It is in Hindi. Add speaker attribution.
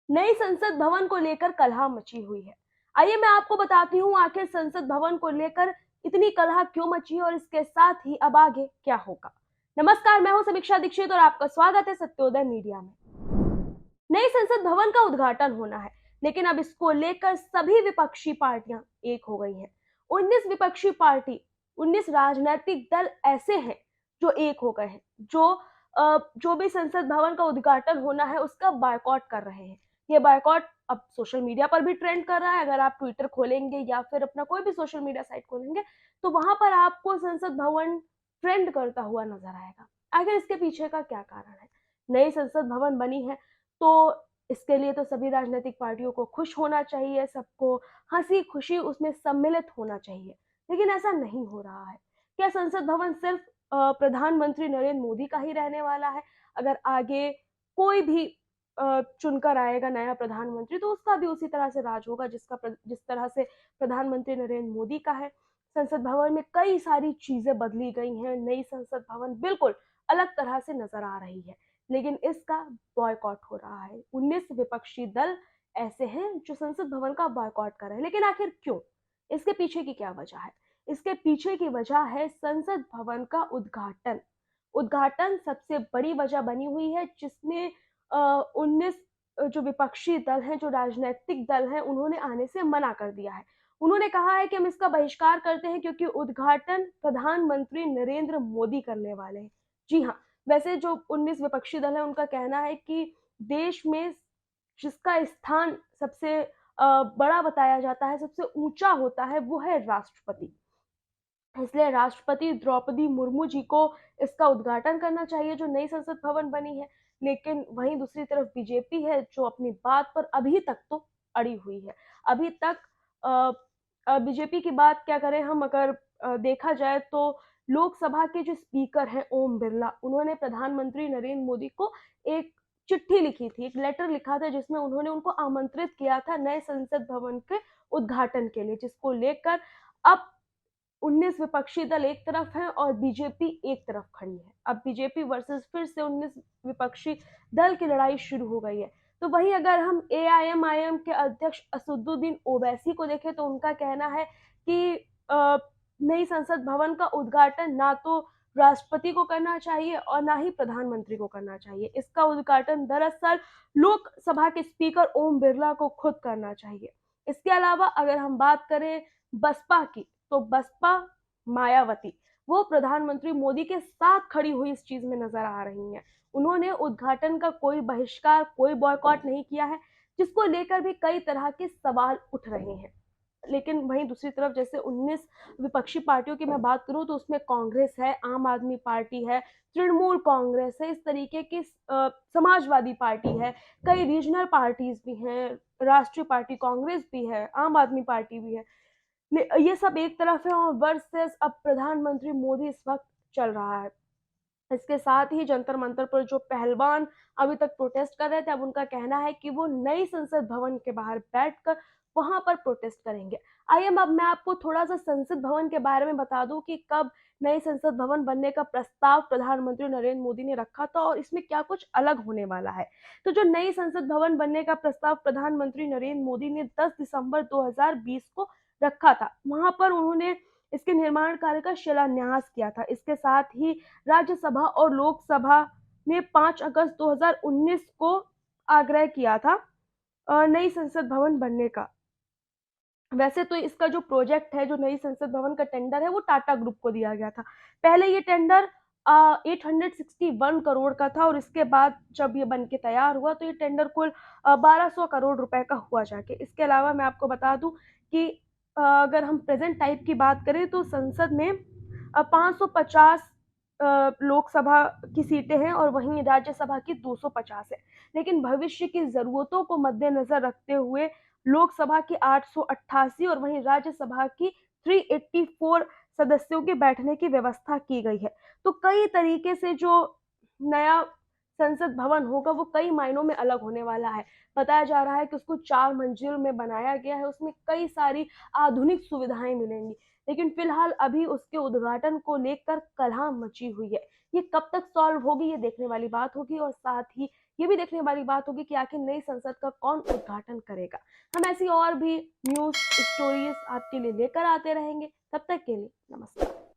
Speaker 1: नई संसद भवन को लेकर कलह मची हुई है। आइए मैं आपको बताती हूँ आखिर संसद भवन को लेकर इतनी कलह क्यों मची है और इसके साथ ही अब आगे क्या होगा। नमस्कार, मैं हूँ समीक्षा दीक्षित और आपका स्वागत है सत्योदय मीडिया में। नई संसद भवन का उद्घाटन होना है, लेकिन अब इसको लेकर सभी विपक्षी पार्टियां एक हो गई हैं। 19 विपक्षी पार्टी, 19 राजनीतिक दल ऐसे हैं जो एक हो गए हैं, जो भी संसद भवन का उद्घाटन होना है उसका बायकॉट कर रहे हैं। ये बायकॉट अब सोशल मीडिया पर भी ट्रेंड कर रहा है। अगर आप ट्विटर खोलेंगे या फिर अपना कोई भी सोशल मीडिया साइट खोलेंगे तो वहां पर आपको संसद भवन ट्रेंड करता हुआ नजर आएगा। आखिर इसके पीछे का क्या कारण है? नई संसद भवन बनी है तो इसके लिए तो सभी राजनीतिक पार्टियों को खुश होना चाहिए, सबको हंसी खुशी उसमें सम्मिलित होना चाहिए, लेकिन ऐसा नहीं हो रहा है। क्या संसद भवन सिर्फ प्रधानमंत्री नरेंद्र मोदी का ही रहने वाला है? अगर आगे कोई भी चुनकर आएगा नया प्रधानमंत्री तो उसका भी उसी तरह से राज होगा जिस तरह से प्रधानमंत्री नरेंद्र मोदी का है। संसद भवन में कई सारी चीजें बदली गई हैं। नई संसद भवन बिल्कुल अलग तरह से नजर आ रही है, लेकिन इसका बॉयकॉट हो रहा है। 19 विपक्षी दल ऐसे हैं जो संसद भवन का बॉयकॉट कर रहे हैं, लेकिन आखिर क्यों? इसके पीछे की क्या वजह है? इसके पीछे की वजह है संसद भवन का उद्घाटन। उद्घाटन सबसे बड़ी वजह बनी हुई है, जिसमें 19 जो विपक्षी दल हैं, जो राजनीतिक दल हैं, उन्होंने आने से मना कर दिया है। उन्होंने कहा है कि हम इसका बहिष्कार करते हैं क्योंकि उद्घाटन प्रधानमंत्री नरेंद्र मोदी करने वाले हैं। जी हाँ, वैसे जो 19 विपक्षी दल है उनका कहना है कि देश में जिसका स्थान सबसे बड़ा बताया जाता है, सबसे ऊंचा होता है, वो है राष्ट्रपति। इसलिए राष्ट्रपति द्रौपदी मुर्मू जी को इसका उद्घाटन करना चाहिए जो नई संसद भवन बनी है। लेकिन वहीं दूसरी तरफ बीजेपी है जो अपनी बात पर अभी तक तो अड़ी हुई है। अभी तक बीजेपी की बात क्या करें हम, अगर देखा जाए तो लोकसभा के जो स्पीकर हैं ओम बिरला, उन्होंने प्रधानमंत्री नरेंद्र मोदी को एक चिट्ठी लिखी थी, एक लेटर लिखा था जिसमें उन्होंने उनको आमंत्रित किया था नए संसद भवन के उद्घाटन के लिए, जिसको लेकर अब 19 विपक्षी दल एक तरफ है और बीजेपी एक तरफ खड़ी है। अब बीजेपी वर्सेस फिर से 19 विपक्षी दल की लड़ाई शुरू हो गई है। तो वहीं अगर हम एआईएमआईएम के अध्यक्ष असदुद्दीन ओवैसी को देखें तो उनका कहना है कि नई संसद भवन का उद्घाटन ना तो राष्ट्रपति को करना चाहिए और ना ही प्रधानमंत्री को करना चाहिए। इसका उद्घाटन दरअसल लोकसभा के स्पीकर ओम बिरला को खुद करना चाहिए। इसके अलावा अगर हम बात करें बसपा की, तो बसपा मायावती वो प्रधानमंत्री मोदी के साथ खड़ी हुई इस चीज में नजर आ रही हैं। उन्होंने उद्घाटन का कोई बहिष्कार, कोई बॉयकॉट नहीं किया है, जिसको लेकर भी कई तरह के सवाल उठ रहे हैं। लेकिन वहीं दूसरी तरफ जैसे 19 विपक्षी पार्टियों की मैं बात करूं तो उसमें कांग्रेस है, आम आदमी पार्टी है, तृणमूल कांग्रेस है, इस तरीके की समाजवादी पार्टी है, कई रीजनल पार्टीज भी हैं, राष्ट्रीय पार्टी कांग्रेस भी है, आम आदमी पार्टी भी है। ये सब एक तरफ है और वर्सेस अब प्रधानमंत्री मोदी इस वक्त चल रहा है। इसके साथ ही जंतर मंतर पर जो पहलवान अभी तक प्रोटेस्ट कर रहे थे, अब उनका कहना है कि वो नई संसद भवन के बाहर बैठकर वहां पर प्रोटेस्ट करेंगे। आइए अब मैं आपको थोड़ा सा संसद भवन के बारे में बता दूं कि कब नई संसद भवन बनने का प्रस्ताव प्रधानमंत्री नरेंद्र मोदी ने रखा था और इसमें क्या कुछ अलग होने वाला है। तो जो नई संसद भवन बनने का प्रस्ताव प्रधानमंत्री नरेंद्र मोदी ने 10 दिसंबर 2020 को रखा था, वहां पर उन्होंने इसके निर्माण कार्य का शिलान्यास किया था। इसके साथ ही राज्यसभा और लोकसभा ने 5 अगस्त 2019 को आग्रह किया था नई संसद भवन बनने का। वैसे तो इसका जो प्रोजेक्ट है, जो नई संसद भवन का टेंडर है, वो टाटा ग्रुप को दिया गया था। पहले ये टेंडर 861 करोड़ का था और इसके बाद जब ये बन के तैयार हुआ तो ये टेंडर कुल 1200 करोड़ रुपए का हुआ जाके। इसके अलावा मैं आपको बता दूं कि अगर हम प्रेजेंट टाइप की बात करें तो संसद में 550 लोकसभा की सीटें हैं और वहीं राज्यसभा की 250 है। लेकिन भविष्य की जरूरतों को मद्देनजर रखते हुए लोकसभा की 888 और वहीं राज्यसभा की 384 सदस्यों के बैठने की व्यवस्था की गई है। तो कई तरीके से जो नया संसद भवन होगा वो कई मायनों में अलग होने वाला है। बताया जा रहा है कि उसको 4 मंजिल में बनाया गया है, उसमें कई सारी आधुनिक सुविधाएं मिलेंगी। लेकिन फिलहाल अभी उसके उद्घाटन को लेकर कलह मची हुई है। ये कब तक सॉल्व होगी ये देखने वाली बात होगी और साथ ही ये भी देखने वाली बात होगी कि आखिर नई संसद का कौन उद्घाटन करेगा। हम ऐसी और भी न्यूज़ स्टोरीज आपके लिए लेकर आते रहेंगे। तब तक के लिए नमस्कार।